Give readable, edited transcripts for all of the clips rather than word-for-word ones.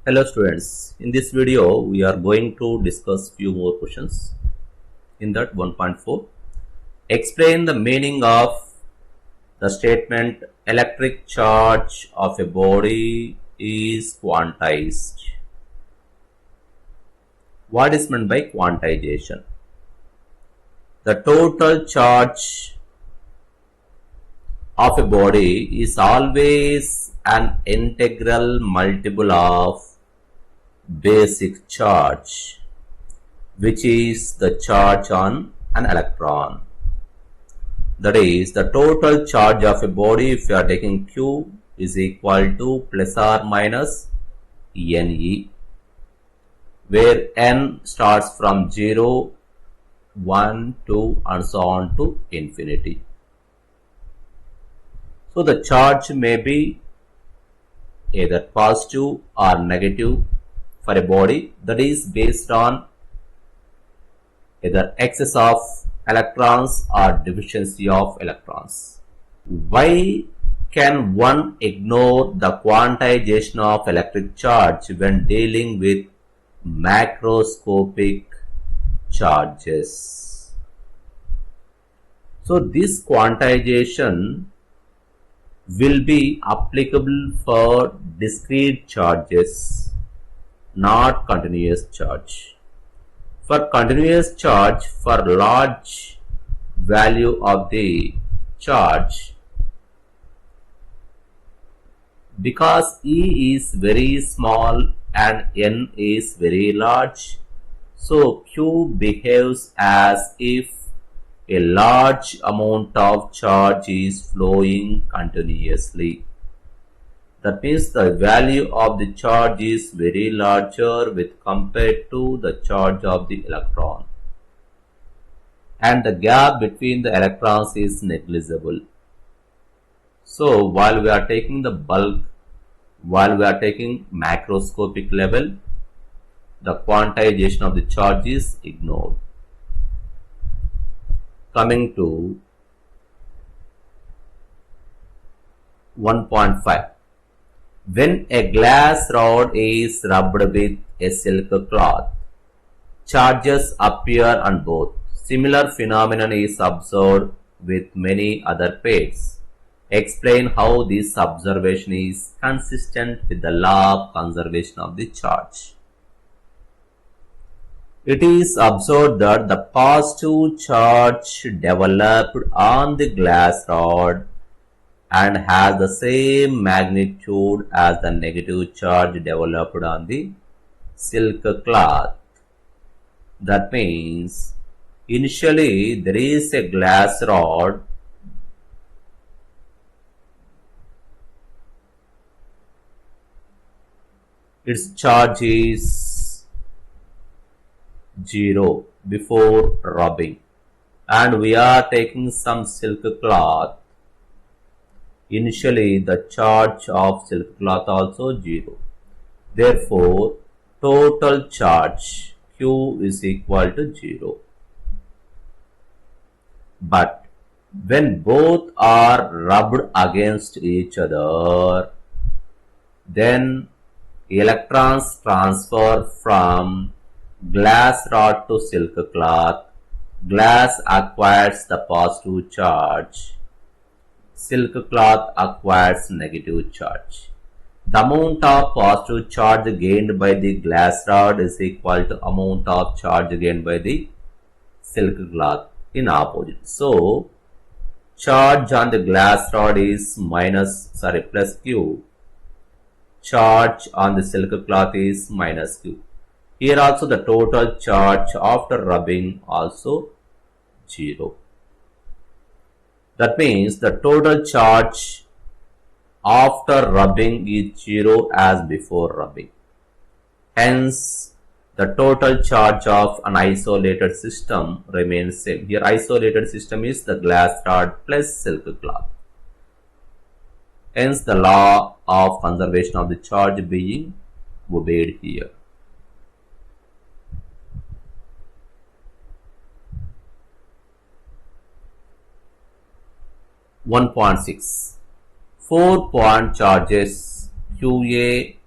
Hello students, in this video we are going to discuss few more questions. In that 1.4, explain the meaning of the statement electric charge of a body is quantized. What is meant by quantization? The total charge of a body is always an integral multiple of basic charge, which is the charge on an electron. That is, the total charge of a body, if you are taking Q, is equal to plus or minus Ne, where N starts from 0, 1, 2 and so on to infinity. So the charge may be either positive or negative for a body, that is based on either excess of electrons or deficiency of electrons. Why can one ignore the quantization of electric charge when dealing with macroscopic charges? So this quantization will be applicable for discrete charges, not continuous charge. For continuous charge, for large value of the charge, because E is very small and N is very large, so Q behaves as if a large amount of charge is flowing continuously. That means the value of the charge is very larger with compared to the charge of the electron, and the gap between the electrons is negligible. So while we are taking the bulk, while we are taking macroscopic level, the quantization of the charge is ignored. Coming to 1.5. When a glass rod is rubbed with a silk cloth, charges appear on both. Similar phenomenon is observed with many other paints. Explain how this observation is consistent with the law of conservation of the charge. It is observed that the positive charge developed on the glass rod and has the same magnitude as the negative charge developed on the silk cloth. That means initially there is a glass rod its charge is 0 before rubbing, and we are taking some silk cloth. Initially the charge of silk cloth also 0. Therefore, total charge Q is equal to 0. But when both are rubbed against each other, then electrons transfer from glass rod to silk cloth. Glass acquires the positive charge. Silk cloth acquires negative charge. The amount of positive charge gained by the glass rod is equal to amount of charge gained by the silk cloth in opposite. So charge on the glass rod is plus Q. Charge on the silk cloth is minus Q. Here also the total charge after rubbing also 0. That means the total charge after rubbing is 0 as before rubbing. Hence, the total charge of an isolated system remains same. Here isolated system is the glass rod plus silk cloth. Hence, the law of conservation of the charge being obeyed here. (1.6) 4-point charges QA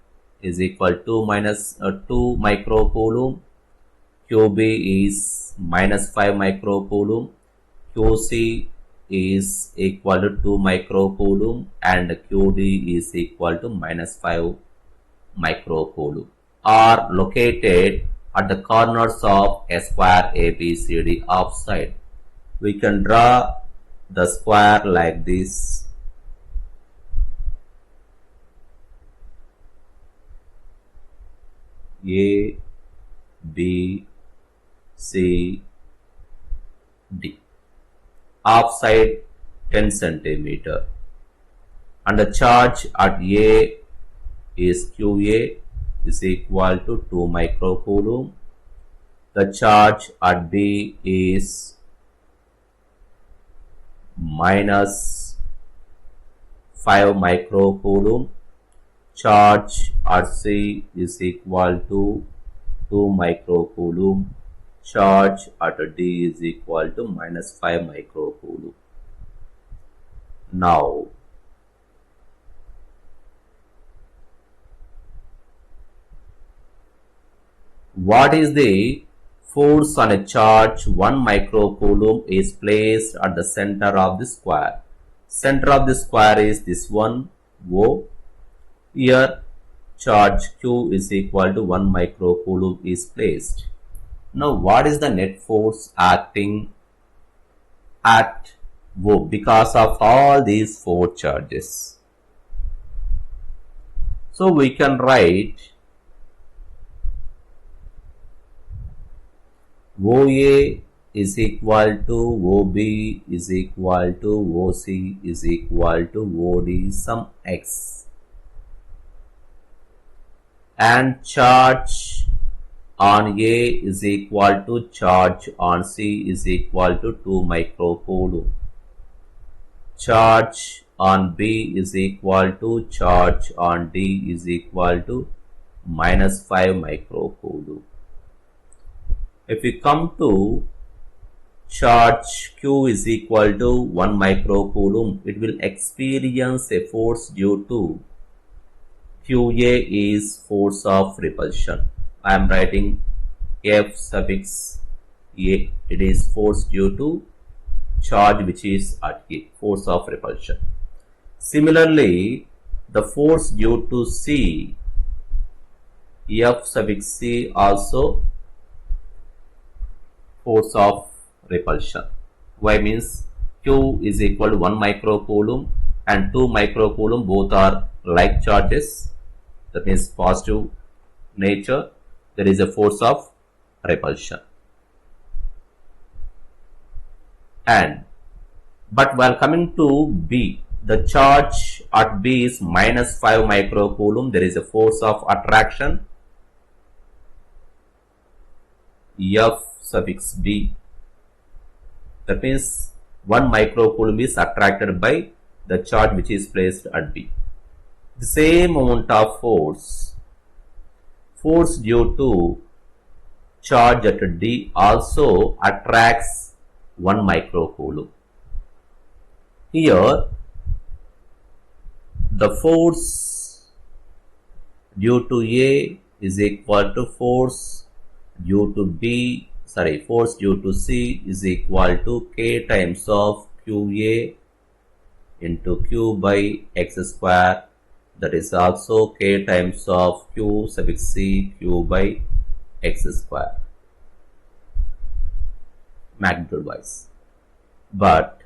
is equal to minus 2 microcoulomb, QB is minus 5 microcoulomb, QC is equal to 2 microcoulomb, and QD is equal to minus 5 microcoulomb, are located at the corners of a square ABCD offside. We can draw the square like this. A, B, C, D. Offside 10 centimeter. And the charge at A is QA is equal to 2 microcoulomb. The charge at B is minus 5 microcoulomb. Charge at C is equal to 2 microcoulomb. Charge at D is equal to minus 5 microcoulomb. Now, what is the force on a charge 1 microcoulomb is placed at the center of the square? Center of the square is this one, O. Here charge Q is equal to 1 microcoulomb is placed. Now what is the net force acting at O because of all these 4 charges? So we can write OA is equal to OB is equal to OC is equal to OD sum X, and charge on A is equal to charge on C is equal to 2 microcoulomb. Charge on B is equal to charge on D is equal to minus 5 microcoulomb. If we come to charge Q is equal to 1 microcoulomb, it will experience a force due to QA is force of repulsion. I am writing F suffix A. It is force due to charge which is at A, force of repulsion. Similarly, the force due to C, F suffix C, also force of repulsion. Y means Q is equal to 1 microcoulomb and 2 microcoulomb, both are like charges, that means positive nature. There is a force of repulsion. But while coming to B, the charge at B is minus 5 microcoulomb. There is a force of attraction, F suffix B. That means 1 microcoulomb is attracted by the charge which is placed at B. The same amount of force due to charge at D also attracts 1 microcoulomb. Here, the force due to A is equal to force due to C is equal to K times of QA into Q by X square. That is also K times of Q suffix C Q by X square, magnitude wise. But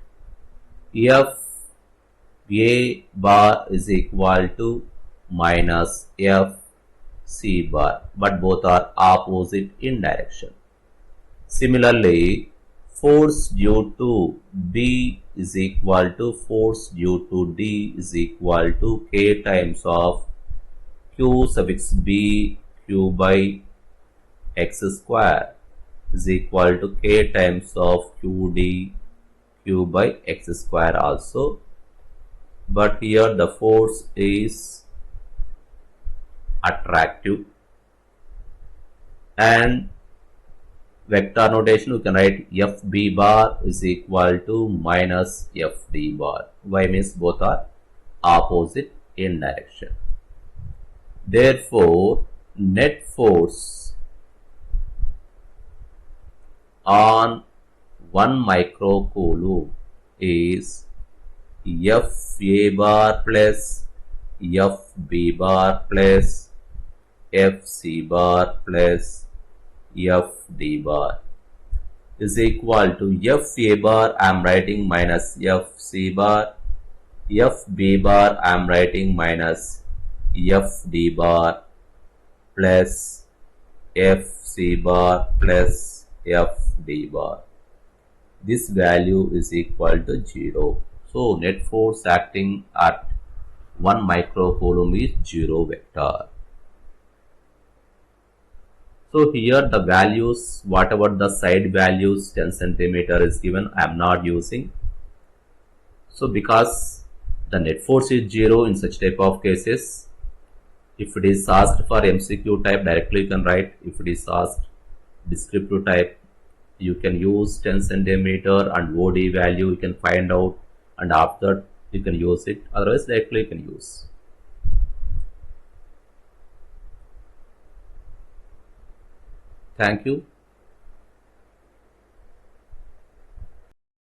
F A bar is equal to minus F C bar, but both are opposite in direction. Similarly, force due to B is equal to force due to D is equal to K times of Q suffix B Q by X square is equal to K times of QD Q by X square also. But here the force is attractive, and vector notation we can write FB bar is equal to minus FD bar. Y means both are opposite in direction. Therefore, net force on 1 microcoulomb is FA bar plus FB bar plus FC bar plus FD bar is equal to FA bar I am writing minus FC bar, FB bar I am writing minus FD bar plus FC bar plus FD bar. This value is equal to 0. So net force acting at 1 microcoulomb is 0 vector. So here the values, whatever the side values 10 centimeter is given, I am not using. So because the net force is 0 in such type of cases, if it is asked for MCQ type, directly you can write. If it is asked descriptive type, you can use 10 centimeter and OD value you can find out, and after you can use it. Otherwise directly you can use. Thank you.